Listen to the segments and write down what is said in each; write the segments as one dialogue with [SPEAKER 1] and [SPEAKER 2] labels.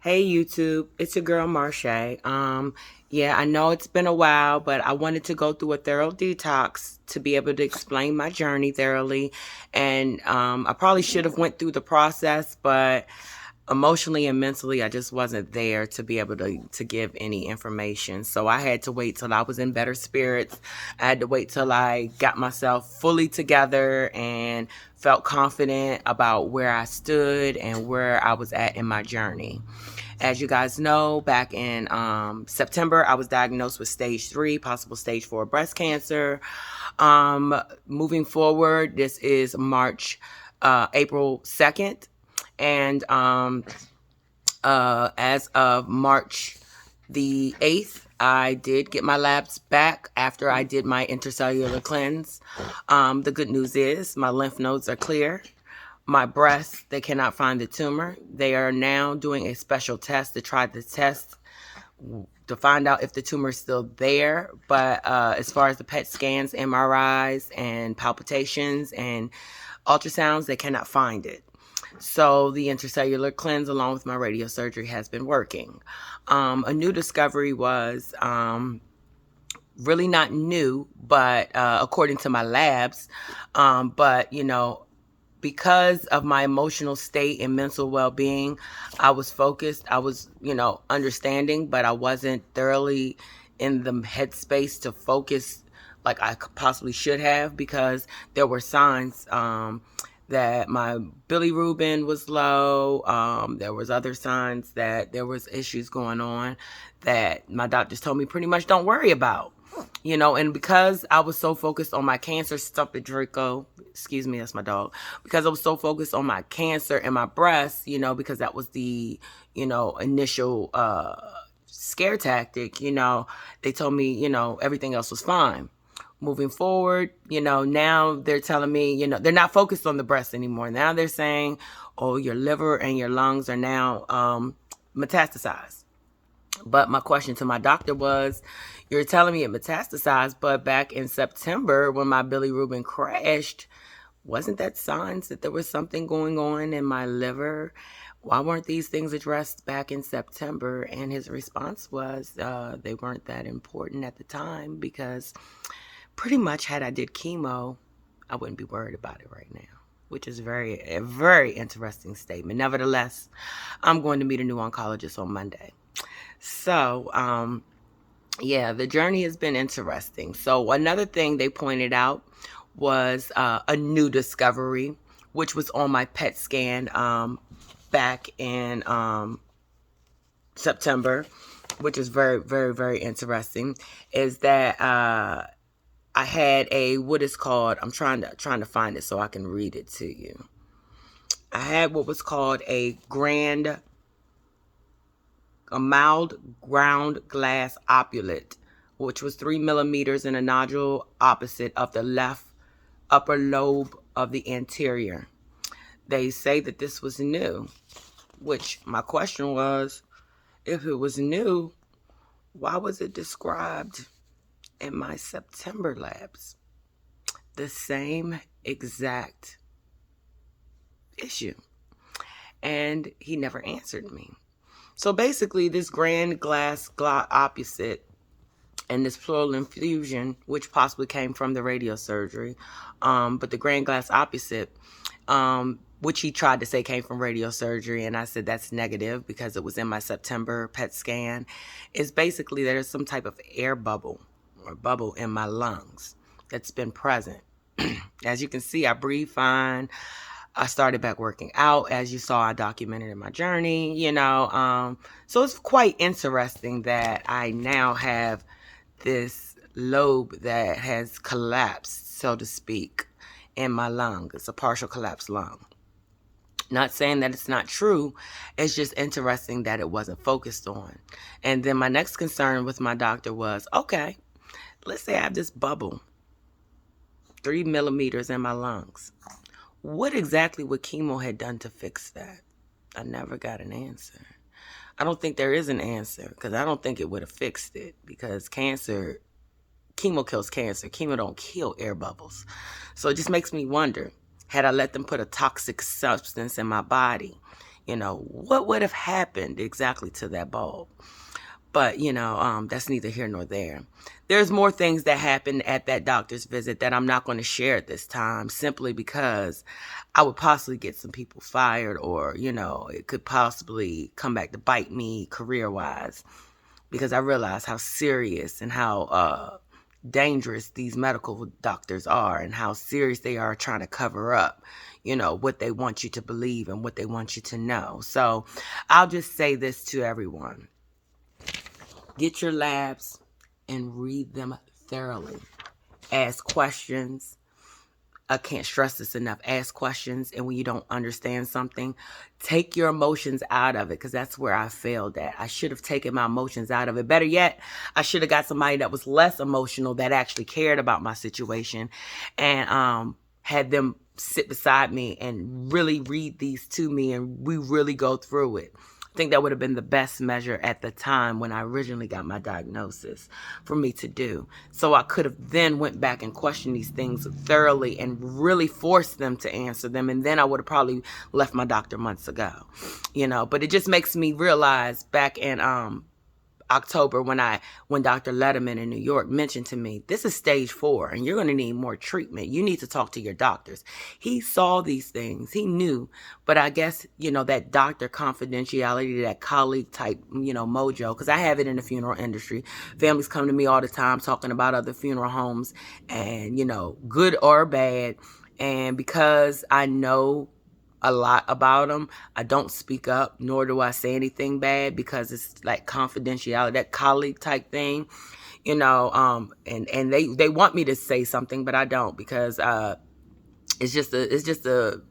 [SPEAKER 1] Hey YouTube, it's your girl Marche. Yeah, I know it's been a while, but I wanted to go through a thorough detox to be able to explain my journey thoroughly. And I probably should have went through the process, but emotionally and mentally, I just wasn't there to be able to give any information. So I had to wait till I was in better spirits. I had to wait till I got myself fully together and felt confident about where I stood and where I was at in my journey. As you guys know, back in September, I was diagnosed with stage 3, possible stage 4 breast cancer. Moving forward, this is April 2nd. And as of March the 8th, I did get my labs back after I did my intercellular cleanse. The good news is my lymph nodes are clear. My breast, they cannot find the tumor. They are now doing a special test to try the test to find out if the tumor is still there. But as far as the PET scans, MRIs, and palpitations and ultrasounds, they cannot find it. So the intercellular cleanse along with my radiosurgery has been working. A new discovery was really not new, but according to my labs, but because of my emotional state and mental well-being, I was focused. I was, understanding, but I wasn't thoroughly in the headspace to focus like I possibly should have, because there were signs that my bilirubin was low. There was other signs that there was issues going on that my doctors told me pretty much don't worry about. And because I was so focused on my cancer, stop it, Draco. Excuse me, that's my dog. Because I was so focused on my cancer and my breast, because that was the, initial scare tactic, they told me, everything else was fine. Moving forward, now they're telling me, they're not focused on the breast anymore. Now they're saying, oh, your liver and your lungs are now metastasized. But my question to my doctor was, you're telling me it metastasized, but back in September when my bilirubin crashed, wasn't that signs that there was something going on in my liver? Why weren't these things addressed back in September? And his response was they weren't that important at the time, because pretty much had I did chemo, I wouldn't be worried about it right now, which is a very interesting statement. Nevertheless, I'm going to meet a new oncologist on Monday. So, yeah, the journey has been interesting. So another thing they pointed out was a new discovery, which was on my PET scan back in September, which is very, very, very interesting, is that I had what is called, I'm trying to find it so I can read it to you. I had what was called a mild ground glass opulent, which was 3 millimeters in a nodule opposite of the left upper lobe of the anterior. They say that this was new, which my question was, if it was new, why was it described in my September labs? The same exact issue. And he never answered me. So basically, this grand glass opposite and this pleural infusion, which possibly came from the radiosurgery, but the grand glass opposite, which he tried to say came from radiosurgery, and I said that's negative because it was in my September PET scan, is basically there's some type of air bubble or bubble in my lungs that's been present. As you can see, I breathe fine. I started back working out. As you saw, I documented in my journey, so it's quite interesting that I now have this lobe that has collapsed, so to speak, in my lung. It's a partial collapsed lung. Not saying that it's not true. It's just interesting that it wasn't focused on. And then my next concern with my doctor was, okay, let's say I have this bubble, 3 millimeters in my lungs. What exactly would chemo had done to fix that? I never got an answer. I don't think there is an answer, because I don't think it would have fixed it, because chemo kills cancer. Chemo don't kill air bubbles. So it just makes me wonder, had I let them put a toxic substance in my body, You know, what would have happened exactly to that bulb? But, that's neither here nor there. There's more things that happened at that doctor's visit that I'm not going to share at this time, simply because I would possibly get some people fired, or, it could possibly come back to bite me career-wise, because I realize how serious and how dangerous these medical doctors are, and how serious they are trying to cover up, what they want you to believe and what they want you to know. So I'll just say this to everyone. Get your labs and read them thoroughly. Ask questions. I can't stress this enough. Ask questions, and when you don't understand something, take your emotions out of it, because that's where I failed at. I should have taken my emotions out of it. Better yet, I should have got somebody that was less emotional, that actually cared about my situation, and had them sit beside me and really read these to me, and we really go through it. I think that would have been the best measure at the time when I originally got my diagnosis for me to do. So I could have then went back and questioned these things thoroughly and really forced them to answer them. And then I would have probably left my doctor months ago, but it just makes me realize back in, October, when Dr. Letterman in New York mentioned to me, this is stage 4 and you're going to need more treatment. You need to talk to your doctors. He saw these things. He knew. But I guess, that doctor confidentiality, that colleague type, mojo, because I have it in the funeral industry. Families come to me all the time talking about other funeral homes and, good or bad. And because I know a lot about them, I don't speak up, nor do I say anything bad, because it's like confidentiality, that colleague type thing, and they want me to say something, but I don't, because it's just a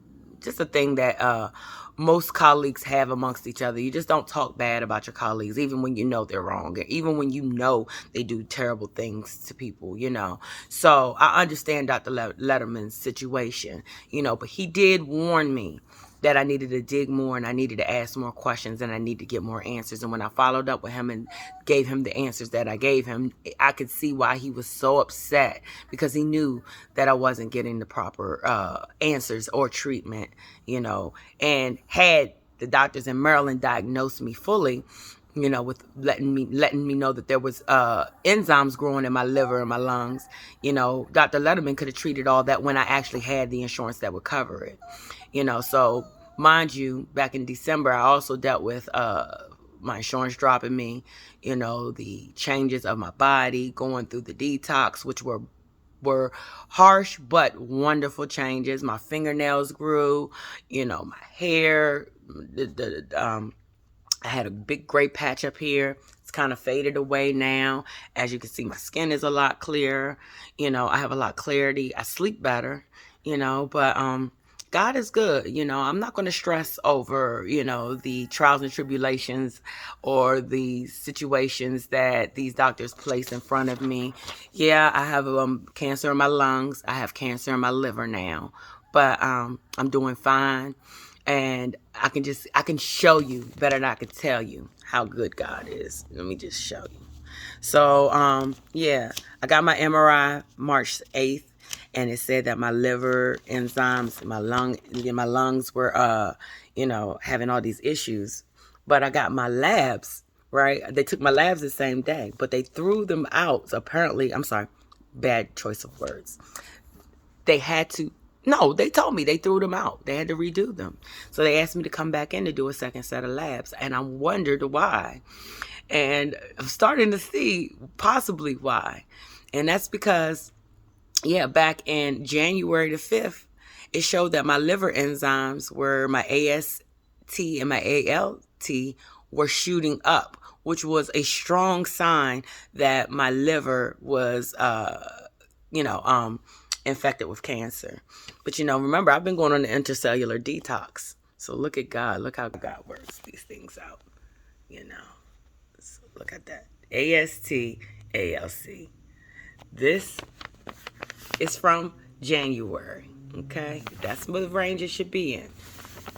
[SPEAKER 1] thing that most colleagues have amongst each other. You just don't talk bad about your colleagues, even when you know they're wrong, or even when you know they do terrible things to people, So I understand Dr. Letterman's situation, but he did warn me that I needed to dig more, and I needed to ask more questions, and I need to get more answers. And when I followed up with him and gave him the answers that I gave him, I could see why he was so upset, because he knew that I wasn't getting the proper answers or treatment, and had the doctors in Maryland diagnosed me fully, with letting me know that there was enzymes growing in my liver and my lungs, Dr. Letterman could have treated all that when I actually had the insurance that would cover it, So mind you, back in December, I also dealt with my insurance dropping me, the changes of my body, going through the detox, which were harsh but wonderful changes. My fingernails grew, my hair, I had a big gray patch up here. It's kind of faded away now. As you can see, my skin is a lot clearer. I have a lot of clarity. I sleep better, but God is good. I'm not going to stress over, the trials and tribulations or the situations that these doctors place in front of me. Yeah, I have cancer in my lungs. I have cancer in my liver now, but I'm doing fine. And I can show you better than I can tell you how good God is. Let me just show you. So, yeah, I got my MRI March 8th, and it said that my liver enzymes, my lungs were, having all these issues. But I got my labs, right? They took my labs the same day, but they threw them out. So apparently, I'm sorry, bad choice of words. They had to, no, they told me they threw them out. They had to redo them. So they asked me to come back in to do a second set of labs. And I wondered why. And I'm starting to see possibly why. And that's because, yeah, back in January the 5th, it showed that my liver enzymes were, my AST and my ALT were shooting up, which was a strong sign that my liver was, infected with cancer. But remember, I've been going on an intercellular detox. So look at God. Look how God works these things out. So look at that. AST, ALC. This is from January. Okay? That's what the range it should be in.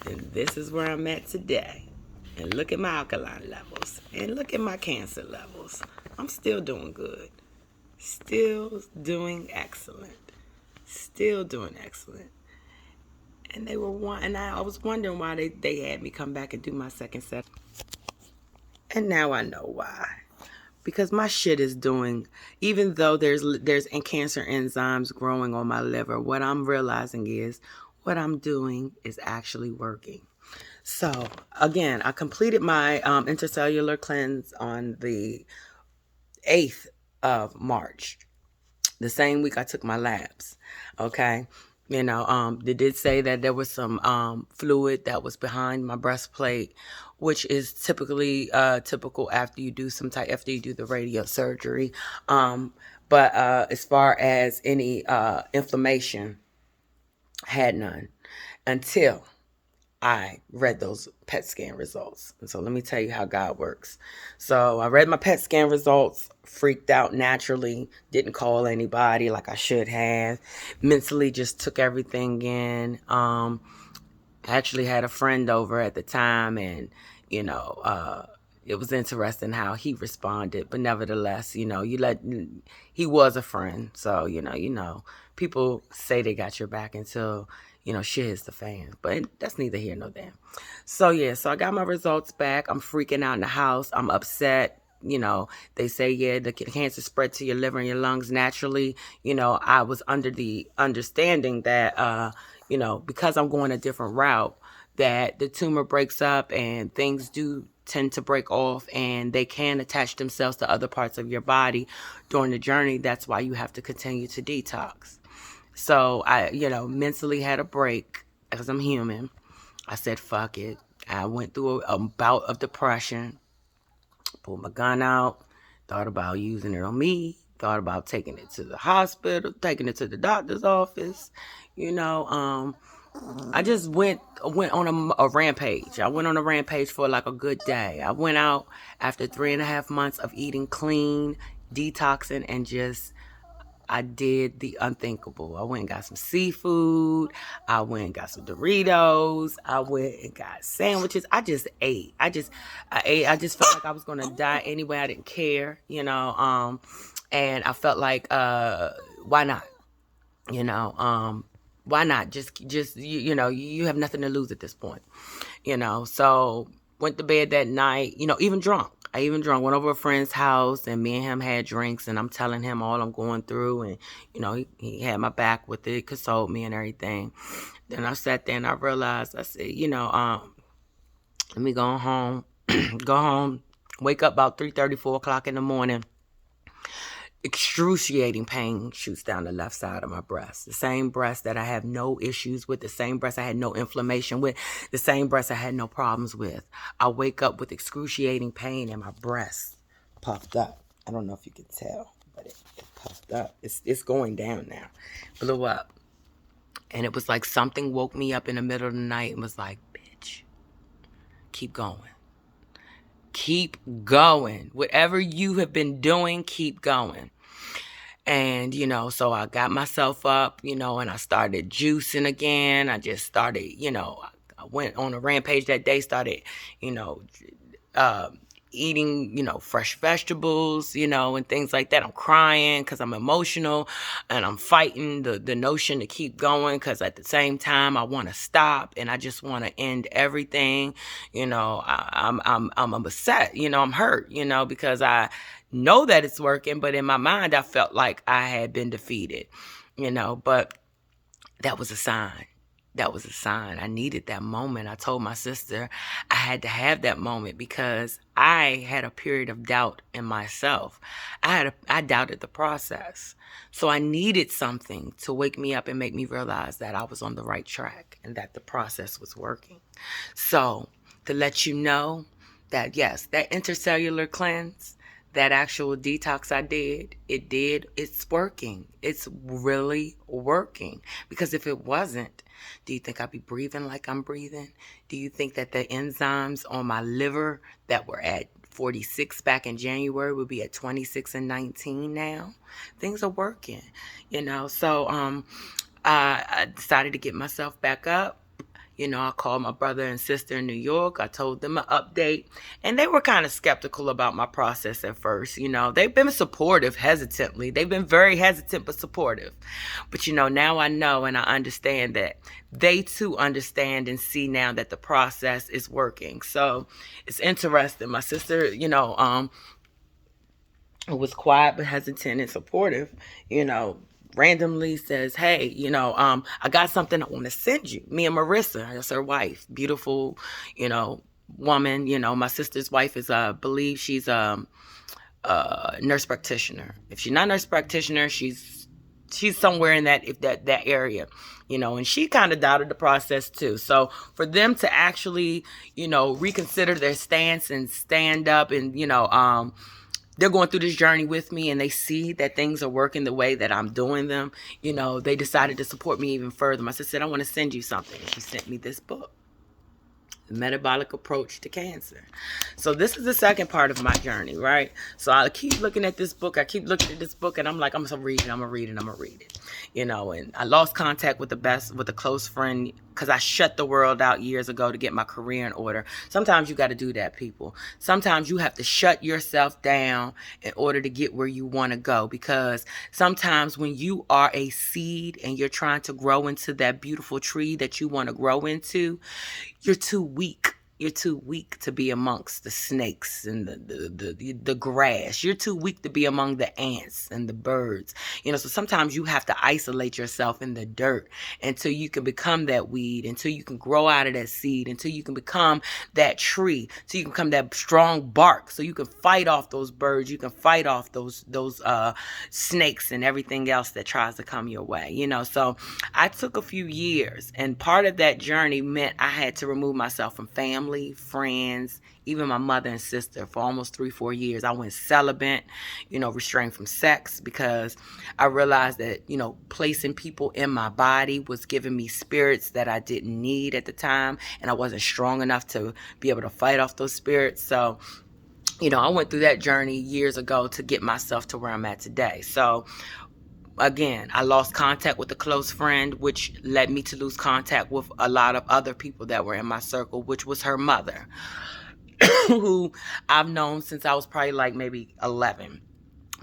[SPEAKER 1] And this is where I'm at today. And look at my alkaline levels. And look at my cancer levels. I'm still doing good. Still doing excellent. Still doing excellent. And they were and I was wondering why they had me come back and do my second set. And now I know why. Because my shit is doing, even though there's cancer enzymes growing on my liver, what I'm realizing is what I'm doing is actually working. So again, I completed my intercellular cleanse on the 8th of March. The same week I took my labs. Okay. They did say that there was some fluid that was behind my breastplate, which is typically typical after you do after you do the radiosurgery. But as far as any inflammation, had none until I read those PET scan results. And so let me tell you how God works. So I read my PET scan results, freaked out naturally, didn't call anybody like I should have, mentally just took everything in. I actually had a friend over at the time, and, it was interesting how he responded, but nevertheless, he was a friend. So, people say they got your back until, shit hits the fan, but that's neither here nor there. So I got my results back. I'm freaking out in the house. I'm upset. They say, the cancer spread to your liver and your lungs naturally. I was under the understanding that, because I'm going a different route, that the tumor breaks up and things do tend to break off, and they can attach themselves to other parts of your body during the journey. That's why you have to continue to detox. So I, mentally had a break because I'm human. I said, fuck it. I went through a bout of depression, pulled my gun out, thought about using it on me, thought about taking it to the hospital, taking it to the doctor's office. I just went on a rampage. I went on a rampage for like a good day. I went out after 3.5 months of eating clean, detoxing, and I did the unthinkable. I went and got some seafood. I went and got some Doritos. I went and got sandwiches. I just ate. I ate. I just felt like I was going to die anyway. I didn't care, and I felt like, why not? Why not? Just you have nothing to lose at this point, So went to bed that night, even drunk. I even drunk. Went over a friend's house, and me and him had drinks, and I'm telling him all I'm going through, and he had my back with it, consoled me and everything. Then I sat there and I realized, I said, let me go home, wake up about 3:30, 4 o'clock in the morning. Excruciating pain shoots down the left side of my breast. The same breast that I have no issues with, the same breast I had no inflammation with, the same breast I had no problems with. I wake up with excruciating pain and my breast puffed up. I don't know if you can tell, but it puffed up. It's going down now. Blew up. And it was like something woke me up in the middle of the night and was like, bitch, keep going. Keep going. Whatever you have been doing, keep going. And, so I got myself up, and I started juicing again. I just started, I went on a rampage that day, started, eating, fresh vegetables, and things like that. I'm crying because I'm emotional, and I'm fighting the notion to keep going because at the same time I want to stop and I just want to end everything. I'm upset, I'm hurt, because I know that it's working, but in my mind I felt like I had been defeated, but that was a sign. That was a sign. I needed that moment. I told my sister I had to have that moment because I had a period of doubt in myself. I doubted the process. So I needed something to wake me up and make me realize that I was on the right track and that the process was working. So to let you know that, yes, that intercellular cleanse, that actual detox I did, it's working. It's really working. Because if it wasn't, do you think I'd be breathing like I'm breathing? Do you think that the enzymes on my liver that were at 46 back in January would be at 26 and 19 now? Things are working, So I decided to get myself back up. You know, I called my brother and sister in New York. I told them an update, and they were kind of skeptical about my process at first. You know, they've been supportive hesitantly. They've been very hesitant but supportive. But, you know, now I know and I understand that they too understand and see now that the process is working. So it's interesting. My sister, you know, was quiet but hesitant and supportive, you know, randomly says, hey, you know, I got something I want to send you. Me and Marissa, that's her wife, beautiful, you know, woman. You know, my sister's wife is, believe she's a nurse practitioner. If she's not a nurse practitioner, she's somewhere in that area, you know, and she kind of doubted the process too. So for them to actually, you know, reconsider their stance and stand up and, you know, they're going through this journey with me and they see that things are working the way that I'm doing them, you know, they decided to support me even further. My sister said, I want to send you something. She sent me this book, The Metabolic Approach to Cancer. So this is the second part of my journey, right? So I keep looking at this book. And I'm like, I'm going to read it. You know, and I lost contact with a close friend because I shut the world out years ago to get my career in order. Sometimes you got to do that, people. Sometimes you have to shut yourself down in order to get where you want to go, because sometimes when you are a seed and you're trying to grow into that beautiful tree that you want to grow into, you're too weak. You're too weak to be amongst the snakes and the grass. You're too weak to be among the ants and the birds. You know, so sometimes you have to isolate yourself in the dirt until you can become that weed, until you can grow out of that seed, until you can become that tree, so you can become that strong bark, so you can fight off those birds, you can fight off those snakes and everything else that tries to come your way. You know, so I took a few years, and part of that journey meant I had to remove myself from family, friends, even my mother and sister. For almost 3-4 years, I went celibate, you know, restrained from sex, because I realized that, you know, placing people in my body was giving me spirits that I didn't need at the time, and I wasn't strong enough to be able to fight off those spirits. So, you know, I went through that journey years ago to get myself to where I'm at today. So again, I lost contact with a close friend, which led me to lose contact with a lot of other people that were in my circle, which was her mother, who I've known since I was probably like maybe 11.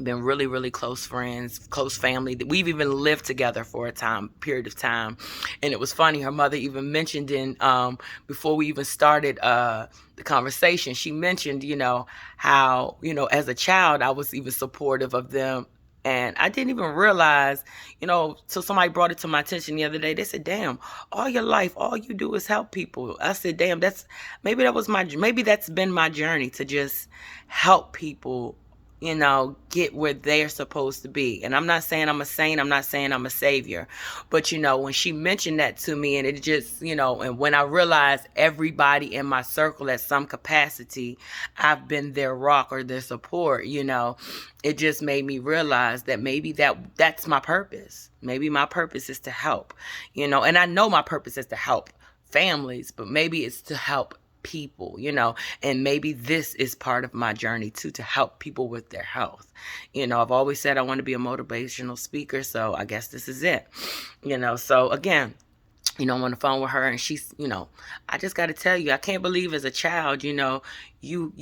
[SPEAKER 1] Been really, really close friends, close family. We've even lived together for a period of time. And it was funny, her mother even mentioned before we even started the conversation, she mentioned, you know, how, you know, as a child, I was even supportive of them. And I didn't even realize, you know, till somebody brought it to my attention the other day. They said, damn, all your life, all you do is help people. I said, damn, maybe that's been my journey, to just help people, you know, get where they're supposed to be. And I'm not saying I'm a saint. I'm not saying I'm a savior. But, you know, when she mentioned that to me, and it just, you know, and when I realized everybody in my circle at some capacity, I've been their rock or their support, you know, it just made me realize that maybe that's my purpose. Maybe my purpose is to help, you know, and I know my purpose is to help families, but maybe it's to help people, you know, and maybe this is part of my journey too, to help people with their health. You know, I've always said I want to be a motivational speaker, so I guess this is it, you know. So again, you know, I'm on the phone with her, and she's, you know, I just got to tell you, I can't believe as a child, you know, you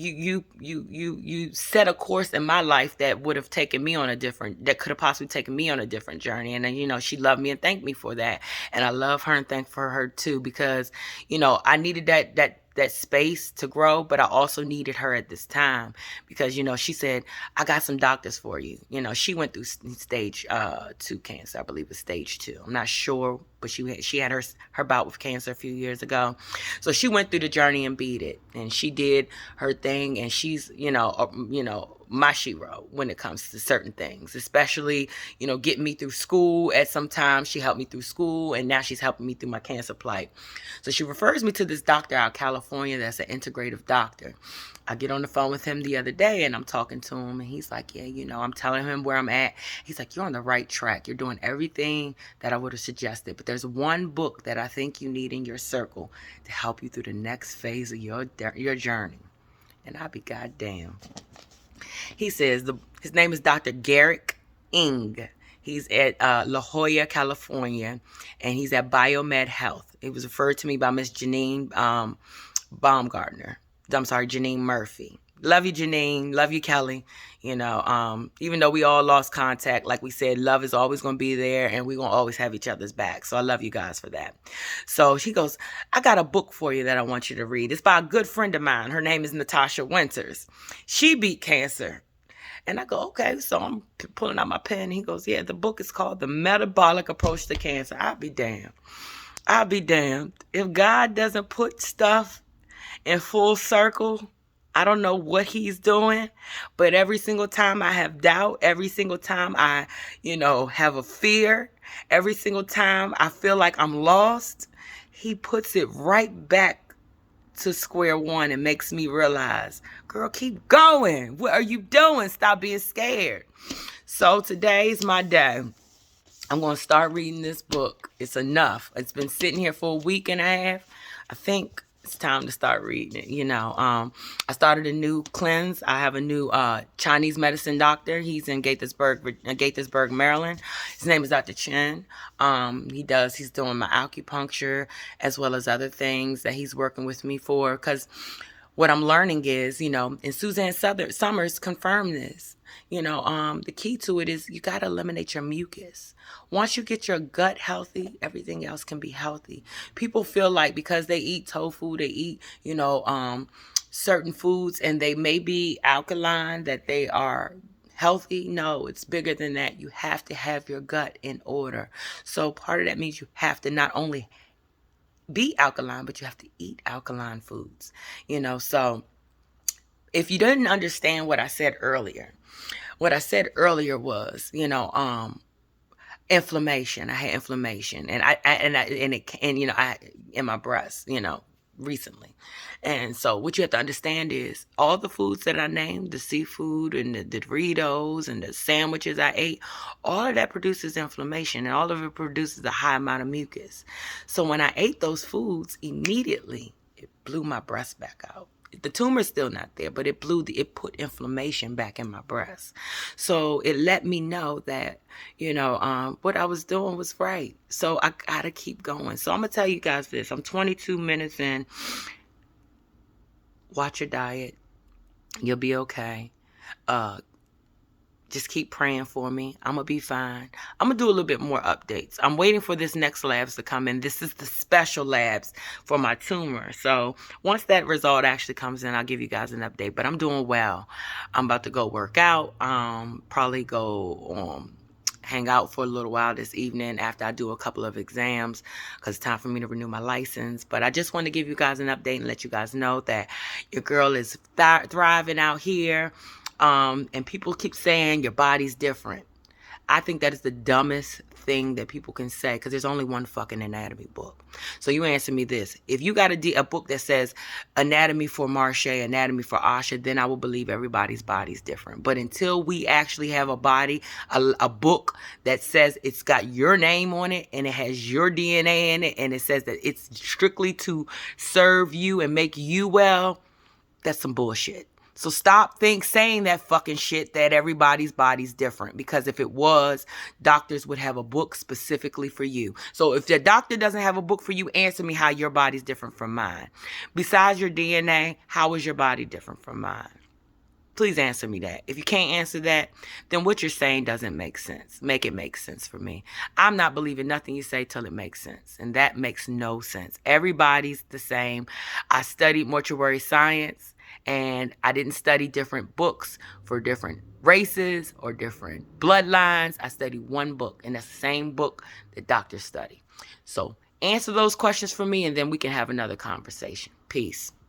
[SPEAKER 1] set a course in my life that would have taken me on that could have possibly taken me on a different journey. And then, you know, she loved me and thanked me for that. And I love her and thank for her too, because, you know, I needed that space to grow, but I also needed her at this time, because, you know, she said, I got some doctors for you. You know, she went through stage 2 cancer. I believe it's stage 2. I'm not sure, but she had her bout with cancer a few years ago. So she went through the journey and beat it, and she did her thing, and she's, you know, my shero when it comes to certain things, especially, you know, getting me through school. At some time, she helped me through school, and now she's helping me through my cancer plight. So she refers me to this doctor out of California that's an integrative doctor. I get on the phone with him the other day, and I'm talking to him, and he's like, yeah, you know, I'm telling him where I'm at. He's like, you're on the right track. You're doing everything that I would have suggested, but there's one book that I think you need in your circle to help you through the next phase of your journey. And I'll be goddamn. He says his name is Dr. Garrick Ng. He's at La Jolla, California, and he's at Biomed Health. It was referred to me by Miss Janine Baumgartner. I'm sorry, Janine Murphy. Love you, Janine. Love you, Kelly. You know, even though we all lost contact, like we said, love is always going to be there, and we're going to always have each other's back. So I love you guys for that. So she goes, I got a book for you that I want you to read. It's by a good friend of mine. Her name is Natasha Winters. She beat cancer. And I go, okay. So I'm pulling out my pen. He goes, yeah, the book is called The Metabolic Approach to Cancer. I'll be damned. I'll be damned. If God doesn't put stuff in full circle, I don't know what he's doing, but every single time I have doubt, every single time I, have a fear, every single time I feel like I'm lost, he puts it right back to square one and makes me realize, girl, keep going. What are you doing? Stop being scared. So today's my day. I'm going to start reading this book. It's enough. It's been sitting here for a week and a half. I think it's time to start reading it. I started a new cleanse. I have a new Chinese medicine doctor. He's in Gaithersburg, Maryland. His name is Dr. Chen. He's doing my acupuncture as well as other things that he's working with me for. Because what I'm learning is, and Suzanne Summers confirmed this. The key to it is you got to eliminate your mucus. Once you get your gut healthy, everything else can be healthy. People feel like because they eat tofu, they eat, certain foods, and they may be alkaline, that they are healthy. No, it's bigger than that. You have to have your gut in order. So part of that means you have to not only be alkaline, but you have to eat alkaline foods. So if you didn't understand what I said earlier was, inflammation. I had inflammation, and I in my breast, recently. And so what you have to understand is all the foods that I named, the seafood and the Doritos and the sandwiches I ate, all of that produces inflammation, and all of it produces a high amount of mucus. So when I ate those foods, immediately it blew my breast back out. The tumor's still not there, but it put inflammation back in my breast. So it let me know that, what I was doing was right. So I gotta keep going. So I'm gonna tell you guys this. I'm 22 minutes in. Watch your diet. You'll be okay. Just keep praying for me. I'm going to be fine. I'm going to do a little bit more updates. I'm waiting for this next labs to come in. This is the special labs for my tumor. So once that result actually comes in, I'll give you guys an update. But I'm doing well. I'm about to go work out. Probably go hang out for a little while this evening after I do a couple of exams, because it's time for me to renew my license. But I just want to give you guys an update and let you guys know that your girl is thriving out here. And people keep saying your body's different. I think that is the dumbest thing that people can say, because there's only one fucking anatomy book. So you answer me this. If you got a book that says anatomy for Marche, anatomy for Asha, then I will believe everybody's body's different. But until we actually have a book that says it's got your name on it and it has your DNA in it and it says that it's strictly to serve you and make you well, that's some bullshit. So stop saying that fucking shit that everybody's body's different. Because if it was, doctors would have a book specifically for you. So if the doctor doesn't have a book for you, answer me how your body's different from mine. Besides your DNA, how is your body different from mine? Please answer me that. If you can't answer that, then what you're saying doesn't make sense. Make it make sense for me. I'm not believing nothing you say till it makes sense. And that makes no sense. Everybody's the same. I studied mortuary science. And I didn't study different books for different races or different bloodlines. I studied one book, and that's the same book that doctors study. So answer those questions for me, and then we can have another conversation. Peace.